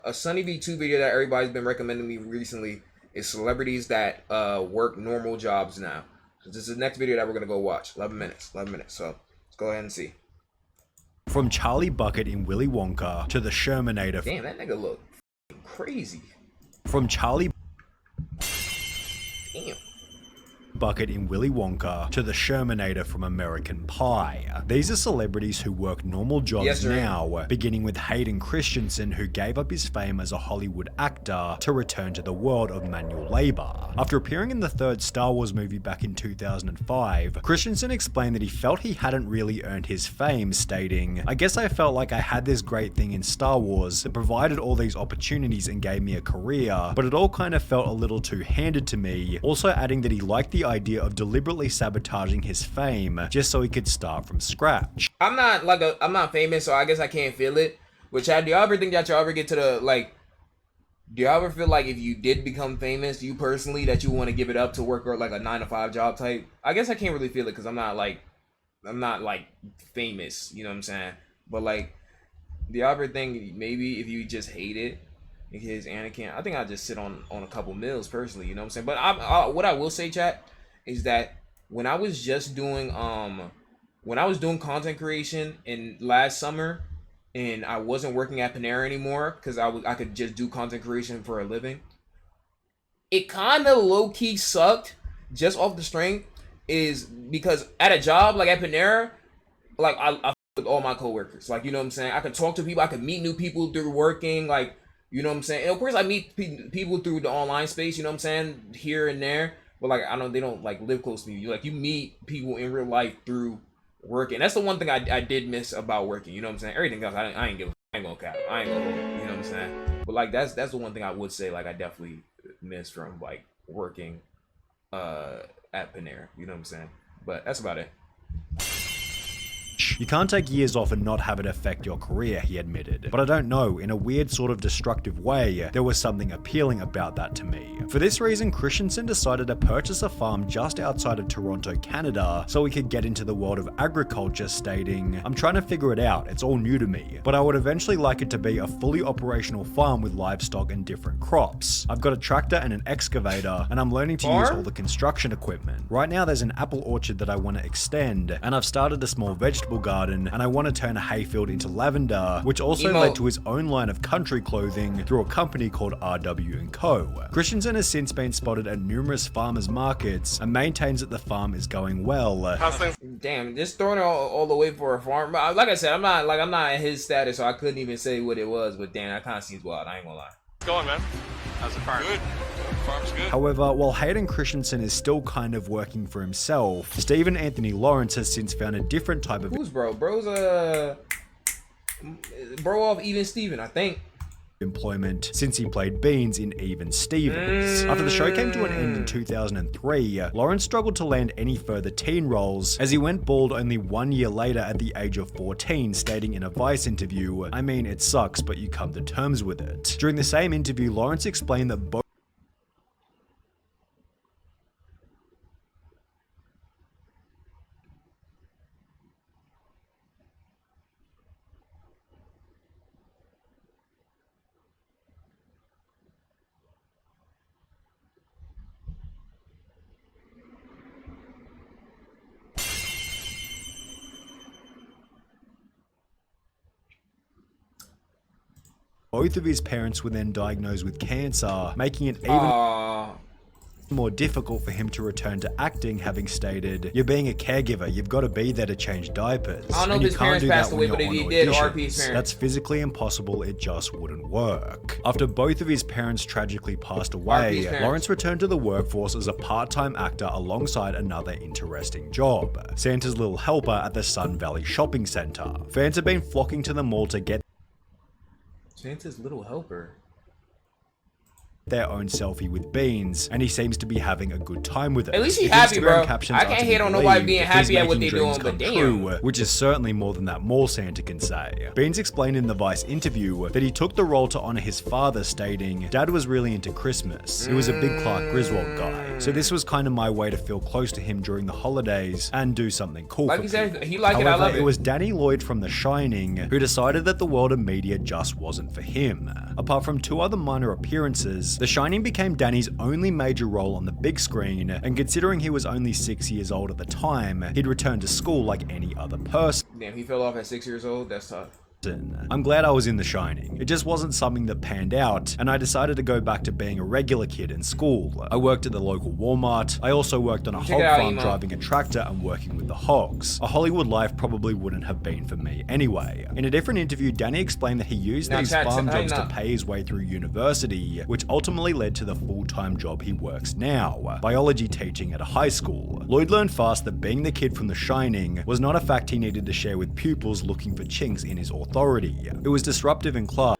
A Sunny V2 video that everybody's been recommending me recently is celebrities that work normal jobs now. So this is the next video that we're gonna go watch. 11 minutes. 11 minutes. So let's go ahead and see. From Charlie Bucket in Willy Wonka to the Shermanator. Damn, that nigga look crazy. From Charlie Damn. Bucket in Willy Wonka to the Shermanator from American Pie. These are celebrities who work normal jobs now, beginning with Hayden Christensen, who gave up his fame as a Hollywood actor to return to the world of manual labor. After appearing in the third Star Wars movie back in 2005, Christensen explained that he felt he hadn't really earned his fame, stating, "I guess I felt like I had this great thing in Star Wars that provided all these opportunities and gave me a career, but it all kind of felt a little too handed to me," also adding that he liked the idea of deliberately sabotaging his fame just so he could start from scratch. I'm not famous, so I guess I can't feel it. But Chad, do y'all ever think that y'all ever get to the do y'all ever feel like if you did become famous, you personally, that you want to give it up to work or like a 9-to-5 job type? I guess I can't really feel it because I'm not famous, you know what I'm saying? But like, do y'all ever think maybe if you just hate it? Because Anakin, I think I just sit on a couple meals personally, you know what I'm saying? But what I will say, chat, is that when I was just doing content creation in last summer, and I wasn't working at Panera anymore because I could just do content creation for a living, it kind of low key sucked just off the strength is because at a job like at Panera, like I with all my coworkers, like, you know what I'm saying? I could talk to people, I could meet new people through working, like, you know what I'm saying? And of course I meet people through the online space, you know what I'm saying, here and there. But like they don't like live close to me. You meet people in real life through working. That's the one thing I did miss about working. You know what I'm saying? Everything else I ain't gonna cap. I ain't gonna, you know what I'm saying? But like that's the one thing I would say like I definitely miss from like working at Panera. You know what I'm saying? But that's about it. You can't take years off and not have it affect your career, he admitted. But I don't know, in a weird sort of destructive way, there was something appealing about that to me. For this reason, Christensen decided to purchase a farm just outside of Toronto, Canada, so he could get into the world of agriculture, stating, "I'm trying to figure it out, it's all new to me, but I would eventually like it to be a fully operational farm with livestock and different crops. I've got a tractor and an excavator, and I'm learning to use all the construction equipment. Right now there's an apple orchard that I want to extend, and I've started a small vegetable garden, and I want to turn a hayfield into lavender," which also led to his own line of country clothing through a company called RW & Co. Christensen has since been spotted at numerous farmers markets and maintains that the farm is going well. Damn, just throwing it all the way for a farm. Like I said, I'm not at his status, so I couldn't even say what it was. But damn, that kind of seems wild. I ain't gonna lie. What's going, man? How's the farm? Good. Farm's good. However, while Hayden Christensen is still kind of working for himself, Stephen Anthony Lawrence has since found a different type of... Who's bro? Bro's bro off Even Steven, I think. Employment since he played Beans in Even Stevens. After the show came to an end in 2003, Lawrence struggled to land any further teen roles as he went bald only 1 year later at the age of 14, stating in a Vice interview, "I mean, it sucks, but you come to terms with it." During the same interview, Lawrence explained that both of his parents were then diagnosed with cancer, making it even more difficult for him to return to acting, having stated, "You're being a caregiver, you've got to be there to change diapers. I don't know and if you his can't parents do passed that away, when but you're if on he did, auditions. RP his parents. That's physically impossible, it just wouldn't work." After both of his parents tragically passed away, Lawrence returned to the workforce as a part-time actor alongside another interesting job, Santa's Little Helper at the Sun Valley Shopping Center. Fans have been flocking to the mall to get Santa's Little Helper. their own selfie with Beans, and he seems to be having a good time with it. At least he's His happy, Instagram bro. captions I are can't to be hate on nobody believed. being He's happy at what making they're dreams doing, but come damn. true, which is certainly more than that mall Santa can say. Beans explained in the Vice interview that he took the role to honor his father, stating, "Dad was really into Christmas. He was a big Clark Griswold guy. So this was kind of my way to feel close to him during the holidays and do something cool Like for he said, people." he liked it, I However, love it. It was Danny Lloyd from The Shining who decided that the world of media just wasn't for him. Apart from 2 other minor appearances, The Shining became Danny's only major role on the big screen, and considering he was only 6 years old at the time, he'd returned to school like any other person. Damn, he fell off at 6 years old. That's tough. I'm glad I was in The Shining. It just wasn't something that panned out, and I decided to go back to being a regular kid in school. I worked at the local Walmart. I also worked on a hog farm driving a tractor and working with the hogs. A Hollywood life probably wouldn't have been for me anyway. In a different interview, Danny explained that he used these farm jobs to pay his way through university, which ultimately led to the full-time job he works now, biology teaching at a high school. Lloyd learned fast that being the kid from The Shining was not a fact he needed to share with pupils looking for chinks in his authority. It was disruptive in class.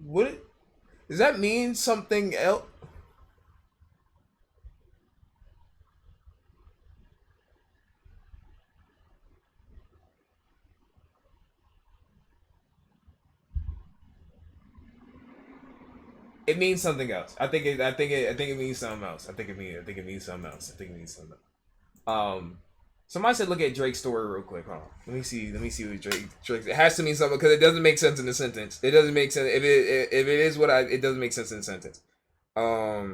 What does that mean? Something else? It means something else. I think it means something else. I think it means something else. Somebody said look at Drake's story real quick. Hold on. Let me see what Drake. It has to mean something because it doesn't make sense in the sentence. It doesn't make sense if it is it doesn't make sense in the sentence. Let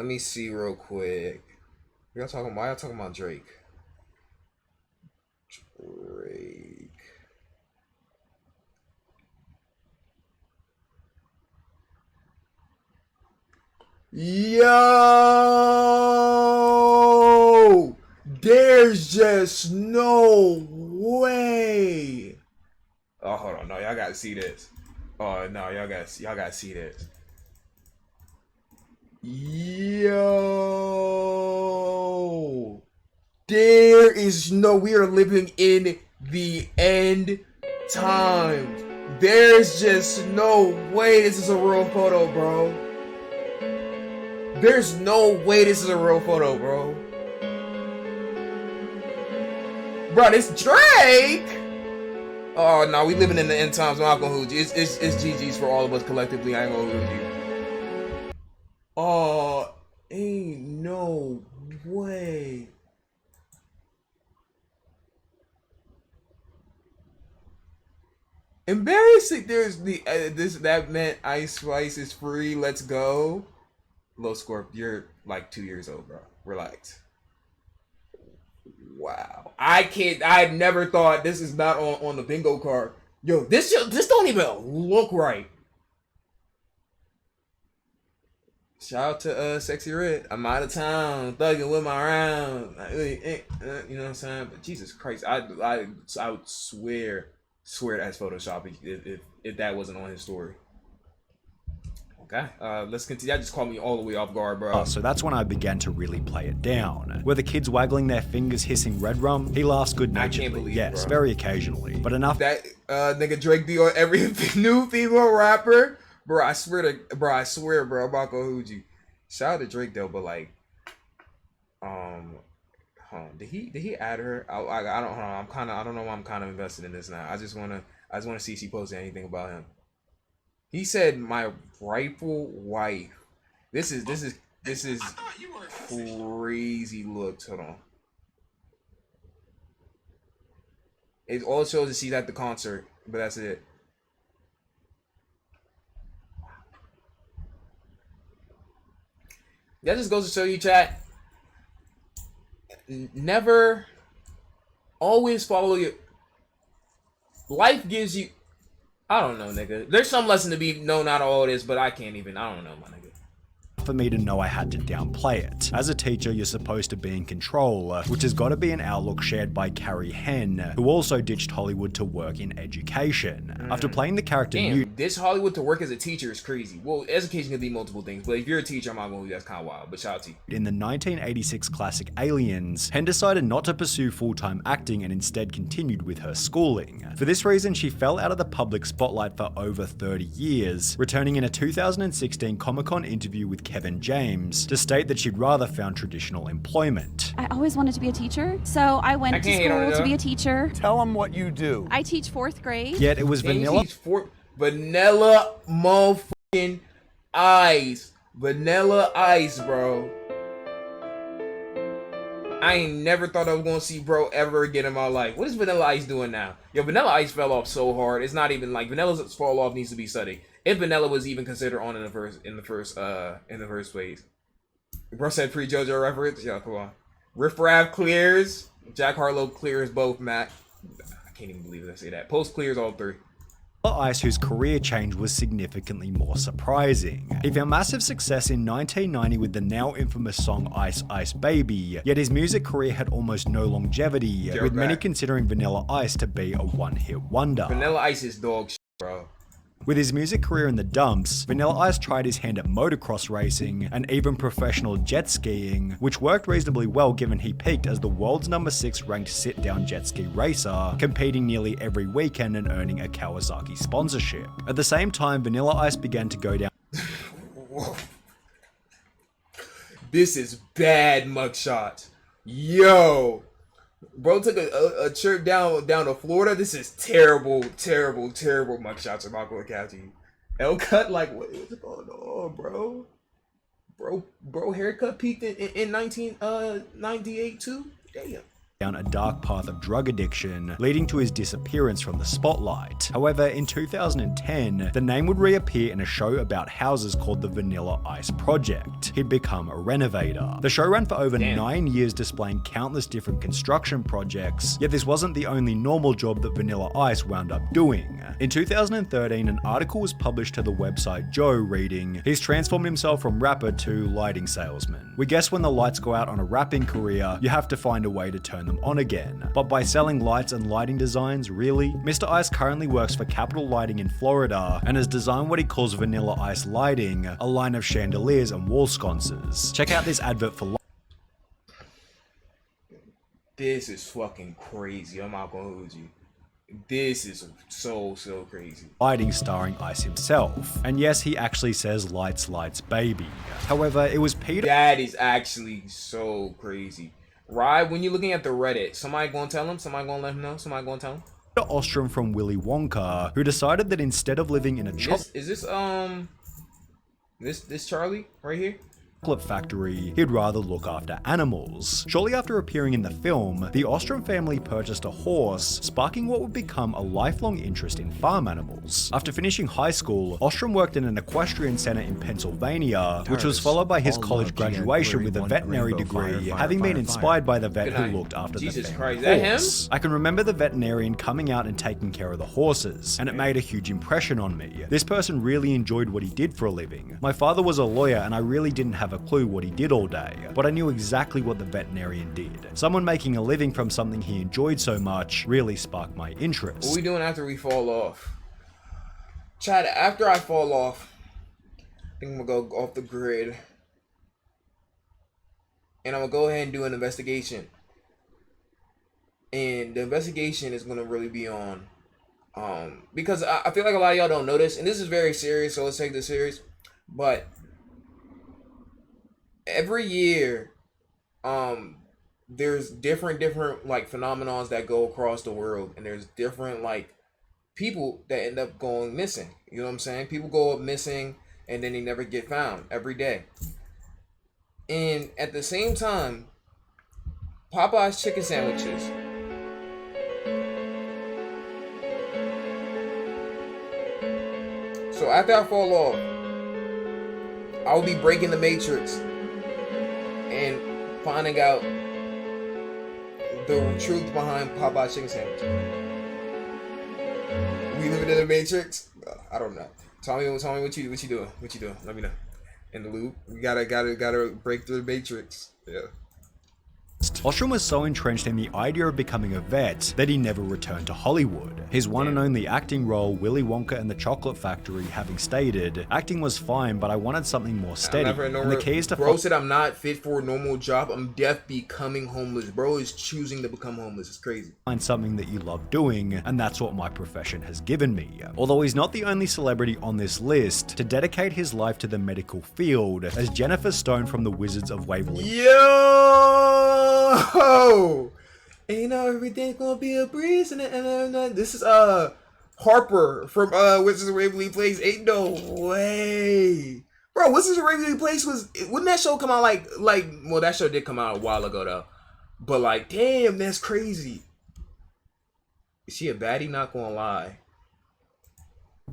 me see real quick. Why y'all talking about Drake? Yo, there's just no way. Oh, hold on, no, y'all gotta see this. Oh no, y'all gotta see this. Yo, there is no. We are living in the end times. There's just no way this is a real photo, bro. There's no way this is a real photo, bro. Bro, this Drake. Oh no, we living in the end times. I'm not gonna hold you. It's GG's for all of us collectively. I ain't gonna hold you. Oh, ain't no way. Embarrassing. There's the that meant Ice Spice is free. Let's go. Low Scorp, you're like 2 years old, bro. Relax. Wow. I never thought this is not on the bingo card. Yo, this don't even look right. Shout out to Sexy Red. I'm out of town, thugging with my round. You know what I'm saying? But Jesus Christ, I would swear that's Photoshop if that wasn't on his story. Okay, let's continue. That just caught me all the way off guard, bro. So that's when I began to really play it down. Were the kids waggling their fingers hissing red rum? He laughs good-naturedly. I can't believe yes, bro. very occasionally. But enough that nigga Drake be on every new female rapper. Bro, I swear, bro, I'm not gonna hold you. Shout out to Drake though, but like, did he add her? I don't know. I don't know why I'm kind of invested in this now. I just wanna see if she posted anything about him. He said, "My rightful wife." This is crazy looks. Hold on. It all shows that she's at the concert, but that's it. That just goes to show you, chat. Never, always follow your. Life gives you. I don't know, nigga. There's some lesson to be known out of all this, but I can't even. I don't know, my nigga. for me to know I had to downplay it. As a teacher, you're supposed to be in control, which has got to be an outlook shared by Carrie Henn, who also ditched Hollywood to work in education. After playing the character this Hollywood to work as a teacher is crazy. Well, education can be multiple things, but if you're a teacher, I'm not gonna that's kind of wild, but shout out to you. In the 1986 classic Aliens, Henn decided not to pursue full-time acting and instead continued with her schooling. For this reason, she fell out of the public spotlight for over 30 years, returning in a 2016 Comic-Con interview with Kevin James to state that she'd rather found traditional employment. I always wanted to be a teacher, so I went to school to be a teacher. Tell them what you do. I teach 4th grade. Yet it was Vanilla motherfucking Ice. Vanilla Ice, bro. I ain't never thought I was gonna see bro ever again in my life. What is Vanilla Ice doing now? Yo, Vanilla Ice fell off so hard. It's not even like Vanilla's fall off needs to be studied. If Vanilla was even considered on in the first place. Bro said pre-JoJo reference. Yo, come on. Riff Raff clears. Jack Harlow clears both. Matt. I can't even believe I say that. Post clears all 3. Ice, whose career change was significantly more surprising. He found massive success in 1990 with the now infamous song Ice Ice Baby, yet his music career had almost no longevity, with many considering Vanilla Ice to be a one-hit wonder. Vanilla Ice is dog shit, bro. With his music career in the dumps, Vanilla Ice tried his hand at motocross racing and even professional jet skiing, which worked reasonably well given he peaked as the world's #6 ranked sit-down jet ski racer, competing nearly every weekend and earning a Kawasaki sponsorship. At the same time, Vanilla Ice began to go down. This is bad mugshot. Yo. Bro took a trip down to Florida. This is terrible mugshots. I'm not gonna catch you. L-cut, like what's going on, bro? Bro, haircut peaked in 1998 too. Damn. Down a dark path of drug addiction, leading to his disappearance from the spotlight. However, in 2010, the name would reappear in a show about houses called the Vanilla Ice Project. He'd become a renovator. The show ran for over 9 years, displaying countless different construction projects, yet this wasn't the only normal job that Vanilla Ice wound up doing. In 2013, an article was published to the website Joe reading, "He's transformed himself from rapper to lighting salesman. We guess when the lights go out on a rapping career, you have to find a way to turn them on again. But by selling lights and lighting designs, really? Mr. Ice currently works for Capital Lighting in Florida and has designed what he calls Vanilla Ice Lighting, a line of chandeliers and wall sconces. Check out this advert for This is fucking crazy. I'm not gonna hold you. This is so crazy. Lighting starring Ice himself. And yes, he actually says lights, lights, baby. However, it was Peter. That is actually so crazy. Right, when you're looking at the Reddit, somebody gonna tell him? Somebody gonna let him know? Somebody gonna tell him? Ostrom from Willy Wonka, who decided that instead of living in a Is this Charlie right here? chocolate factory, he'd rather look after animals. Shortly after appearing in the film, the Ostrom family purchased a horse, sparking what would become a lifelong interest in farm animals. After finishing high school, Ostrom worked in an equestrian center in Pennsylvania, which was followed by his college graduation with a veterinary degree, having been inspired by the vet who looked after the family horse. I can remember the veterinarian coming out and taking care of the horses, and it made a huge impression on me. This person really enjoyed what he did for a living. My father was a lawyer and I really didn't have a clue what he did all day, but I knew exactly what the veterinarian did. Someone making a living from something he enjoyed so much really sparked my interest. What are we doing after we fall off? Chad, after I fall off, I think I'm gonna go off the grid. And I'm gonna go ahead and do an investigation. And the investigation is gonna really be on because I feel like a lot of y'all don't know this, and this is very serious, so let's take this serious. But every year, there's different like phenomenons that go across the world, and there's different like people that end up going missing. You know what I'm saying? People go up missing and then they never get found every day. And at the same time, Popeye's chicken sandwiches. So after I fall off, I will be breaking the matrix and finding out the truth behind Popeye's chicken sandwich. We living in the matrix? I don't know. Tell me what you doing. What you doing? Let me know. in the loop. We gotta break through the matrix. Yeah. Ostrom was so entrenched in the idea of becoming a vet that he never returned to Hollywood. His one and only acting role, Willy Wonka and the Chocolate Factory, having stated, "Acting was fine, but I wanted something more steady." And the key is to bro said, "I'm not fit for a normal job. I'm deaf becoming homeless." Bro is choosing to become homeless. It's crazy. Find something that you love doing, and that's what my profession has given me. Although he's not the only celebrity on this list to dedicate his life to the medical field, as Jennifer Stone from The Wizards of Waverly. Yo! Ain't no everything's gonna be a breeze, and this is Harper from Wizards of Waverly Place. Ain't no way, bro. Wizards of Waverly Place wouldn't that show come out like well, that show did come out a while ago though, but like damn, that's crazy. Is she a baddie? Not gonna lie.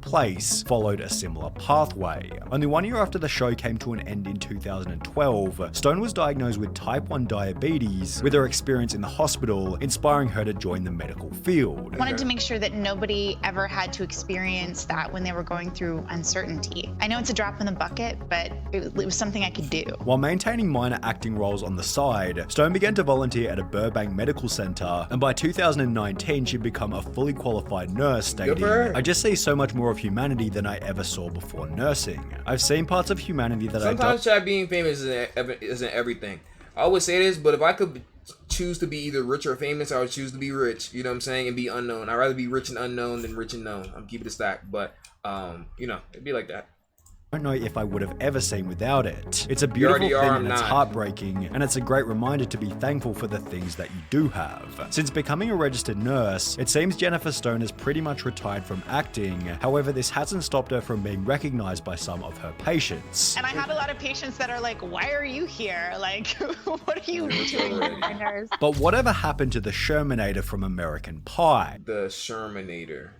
Place followed a similar pathway. Only 1 year after the show came to an end in 2012, Stone was diagnosed with type 1 diabetes, with her experience in the hospital inspiring her to join the medical field. I wanted to make sure that nobody ever had to experience that when they were going through uncertainty. I know it's a drop in the bucket, but it was something I could do. While maintaining minor acting roles on the side, Stone began to volunteer at a Burbank medical center, and by 2019 she'd become a fully qualified nurse, stating, "I just see so much more of humanity than I ever saw before nursing. I've seen parts of humanity that sometimes Chad being famous isn't everything. I always say this, but if I could choose to be either rich or famous, I would choose to be rich. You know what I'm saying? And be unknown. I'd rather be rich and unknown than rich and known. I'm keeping it stacked, but you know, it'd be like that. I don't know if I would have ever seen without it. It's a beautiful thing and it's heartbreaking, and it's a great reminder to be thankful for the things that you do have. Since becoming a registered nurse, it seems Jennifer Stone has pretty much retired from acting. However, this hasn't stopped her from being recognized by some of her patients. And I had a lot of patients that are like, "Why are you here? Like, what are you doing?" But whatever happened to the Shermanator from American Pie? The Shermanator.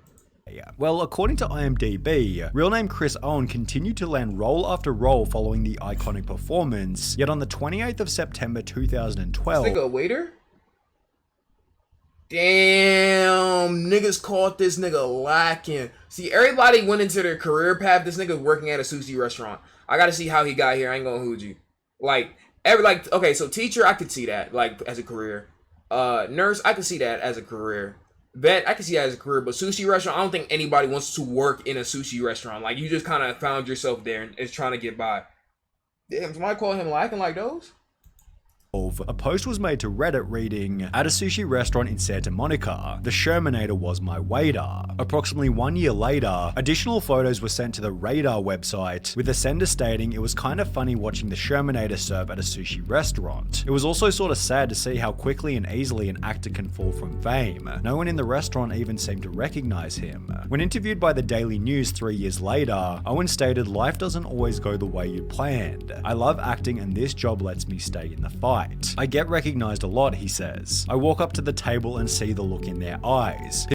Well, according to IMDb, real name Chris Owen continued to land role after role following the iconic performance, yet on the 28th of September 2012... This nigga a waiter? Damn, niggas caught this nigga lacking. See, everybody went into their career path. This nigga working at a sushi restaurant. I gotta see how he got here. I ain't gonna hold you. Okay, so teacher, I could see that, like, as a career. Nurse, I could see that as a career. Vet, I can see that as a career, but sushi restaurant, I don't think anybody wants to work in a sushi restaurant. Like, you just kind of found yourself there and is trying to get by. Damn, somebody call him lacking like those? A post was made to Reddit reading, "At a sushi restaurant in Santa Monica, the Shermanator was my waiter." Approximately 1 year later, additional photos were sent to the Radar website, with the sender stating it was kind of funny watching the Shermanator serve at a sushi restaurant. It was also sort of sad to see how quickly and easily an actor can fall from fame. No one in the restaurant even seemed to recognize him. When interviewed by the Daily News 3 years later, Owen stated, "Life doesn't always go the way you planned. I love acting and this job lets me stay in the fight. I get recognized a lot," he says. "I walk up to the table and see the look in their eyes.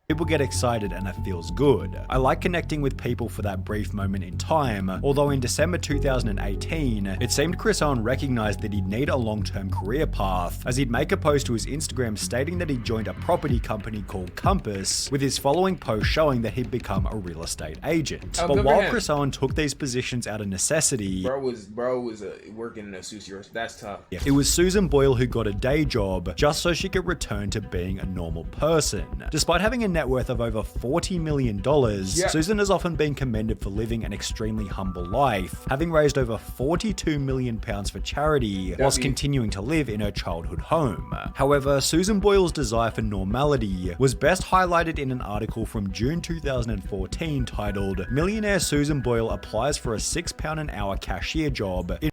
People get excited and it feels good. I like connecting with people for that brief moment in time," although in December 2018, it seemed Chris Owen recognized that he'd need a long-term career path, as he'd make a post to his Instagram stating that he'd joined a property company called Compass, with his following post showing that he'd become a real estate agent. But while Chris Owen took these positions out of necessity, Bro was working in a sushi restaurant. That's tough. It was Susan Boyle who got a day job just so she could return to being a normal person. Despite having a net worth of over $40 million, Susan has often been commended for living an extremely humble life, having raised over £42 million for charity whilst continuing to live in her childhood home. However, Susan Boyle's desire for normality was best highlighted in an article from June 2014 titled, "Millionaire Susan Boyle applies for a £6 an hour cashier job in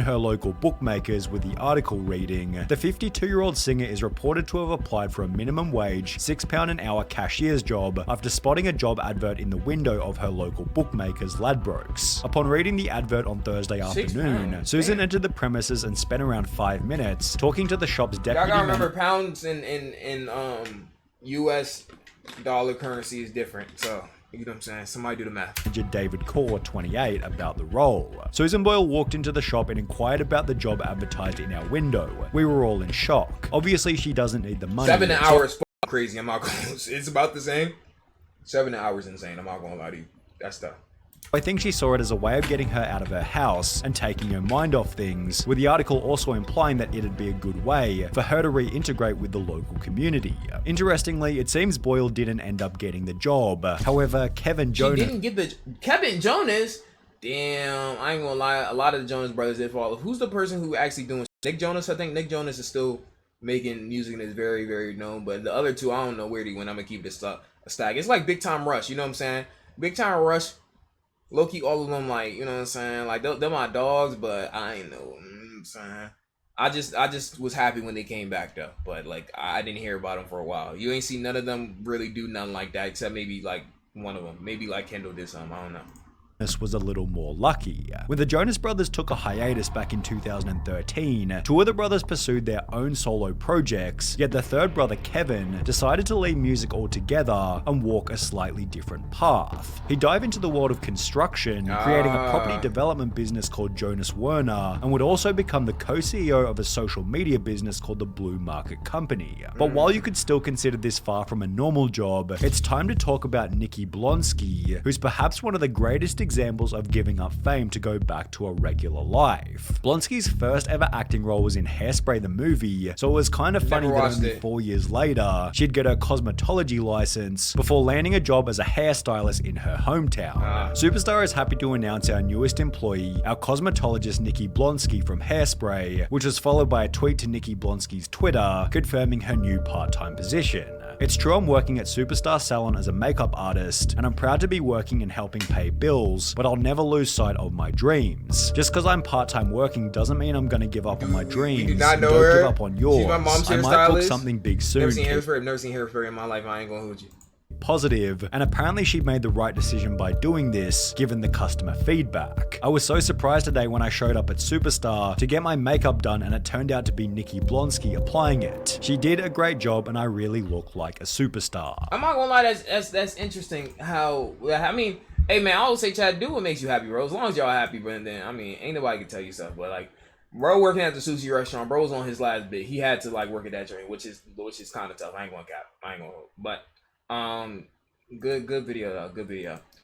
her local bookmakers," with the article reading, "The 52-year-old singer is reported to have applied for a minimum wage £6 an hour cashier's job after spotting a job advert in the window of her local bookmakers Ladbrokes. Upon reading the advert on Thursday afternoon, Susan entered the premises and spent around 5 minutes talking to the shop's deputy manager." Y'all gotta remember, pounds in US dollar currency is different, so you know what I'm saying? Somebody do the math. David Core, 28, about the role. "Susan Boyle walked into the shop and inquired about the job advertised in our window. We were all in shock. Obviously, she doesn't need the money." 7 hours crazy. I'm not close. It's about the same. 7 hours insane. I'm not gonna lie to you. That's tough. I think she saw it as a way of getting her out of her house and taking her mind off things, with the article also implying that it'd be a good way for her to reintegrate with the local community. Interestingly, it seems Boyle didn't end up getting the job. However, Kevin Jonas... She didn't get the... Kevin Jonas? Damn, I ain't gonna lie. A lot of the Jonas Brothers did fall. Who's the person who actually doing... Nick Jonas? I think Nick Jonas is still making music and is very, very known. But the other two, I don't know where they went. I'm gonna keep this a stack. It's like Big Time Rush, you know what I'm saying? Big Time Rush... Low-key, all of them, like, you know what I'm saying? Like, they're my dogs, but I ain't know. You know what I'm saying? I just was happy when they came back, though. But, like, I didn't hear about them for a while. You ain't seen none of them really do nothing like that, except maybe, like, one of them. Maybe, like, Kendall did something. I don't know. Was a little more lucky. When the Jonas Brothers took a hiatus back in 2013, two of the brothers pursued their own solo projects, yet the third brother, Kevin, decided to leave music altogether and walk a slightly different path. He dived into the world of construction, creating a property development business called Jonas Werner, and would also become the co-CEO of a social media business called the Blue Market Company. But while you could still consider this far from a normal job, it's time to talk about Nikki Blonsky, who's perhaps one of the greatest examples of giving up fame to go back to a regular life. Blonsky's first ever acting role was in Hairspray the movie, so it was kind of funny that only 4 years later, she'd get her cosmetology license before landing a job as a hairstylist in her hometown. Superstar is happy to announce our newest employee, our cosmetologist Nikki Blonsky from Hairspray, which was followed by a tweet to Nikki Blonsky's Twitter confirming her new part-time position. It's true I'm working at Superstar Salon as a makeup artist, and I'm proud to be working and helping pay bills, but I'll never lose sight of my dreams. Just because I'm part-time working doesn't mean I'm gonna give up on my dreams. You do not know don't her. give up on yours. She's my mom's I might book something big soon. Never seen Hairspray in my life. I ain't gonna hold you. Positive, and apparently she made the right decision by doing this, given the customer feedback. I was so surprised today when I showed up at Superstar to get my makeup done and it turned out to be Nikki Blonsky applying it. She did a great job and I really look like a superstar. I'm not gonna lie, that's interesting how, I mean, hey man, I always say Chad, do what makes you happy, bro. As long as y'all happy, but then, I mean, ain't nobody can tell you stuff, but like, bro working at the sushi restaurant, bro was on his last bit. He had to like work at that joint, which is kind of tough. I ain't gonna cap. But good video though. Good video.